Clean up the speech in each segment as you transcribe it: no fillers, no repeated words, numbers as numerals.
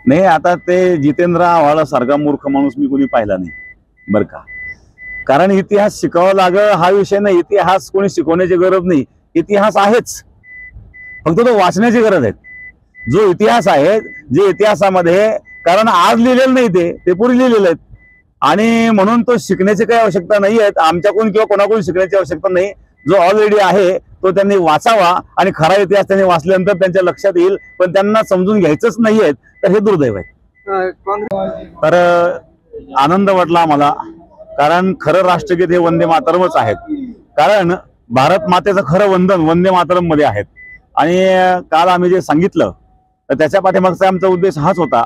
नाही, आता ते जितेंद्र आव्हाड सारखा मूर्ख माणूस मी कोणी पाहिला नाही बरं का. कारण इतिहास शिकावा लागेल हा विषय नाही, इतिहास कोणी शिकवण्याची गरज नाही, इतिहास आहेच, फक्त तो वाचण्याची गरज आहे. जो इतिहास आहे, जे इतिहासामध्ये, कारण आज लिहिलेलं नाही ते पूर्वी लिहिलेलं आहे, आणि म्हणून तो शिकण्याची काही आवश्यकता नाही आहे आमच्याकडून किंवा कोणाकडून शिकण्याची आवश्यकता नाही. जो ऑलरेडी आहे तो त्यांनी वाचावा, आणि खरा इतिहास त्यांनी वाचल्यानंतर त्यांच्या लक्षात येईल, पण त्यांना समजून घ्यायचंच नाहीये, तर हे दुर्दैव आहे. तर आनंद वाटला आम्हाला, कारण खरं राष्ट्रगीत हे वंदे मातरमच आहेत. कारण भारत मातेचं खरं वंदन वंदे मातरम मध्ये आहेत. आणि काल आम्ही जे सांगितलं तर त्याच्या पाठीमागचा आमचा उद्देश हाच होता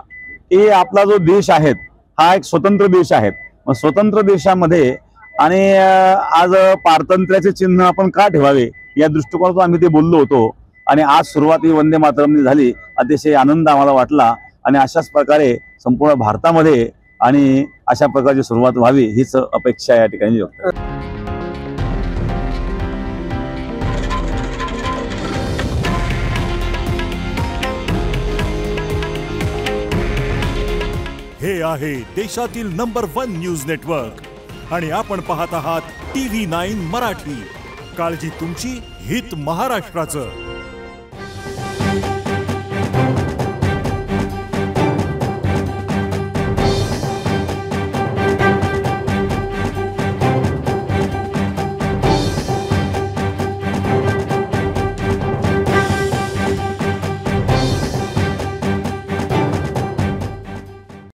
की आपला जो देश आहे हा एक स्वतंत्र देश आहे. मग स्वतंत्र देशामध्ये आणि आज पारतंत्र्याचे चिन्ह आपण का ठेवावे या दृष्टिकोनातून आम्ही ते बोललो होतो. आणि आज सुरुवात ही वंदे मातरमनी झाली, अतिशय आनंद आम्हाला वाटला. आणि अशाच प्रकारे संपूर्ण भारतामध्ये आणि अशा प्रकारची सुरुवात व्हावी हीच अपेक्षा या ठिकाणी व्यक्त करतो. हे आहे देशातील नंबर 1 न्यूज नेटवर्क आणि आपण पाहत आहात TV9 मराठी. काळजी तुमची, हित महाराष्ट्राचं.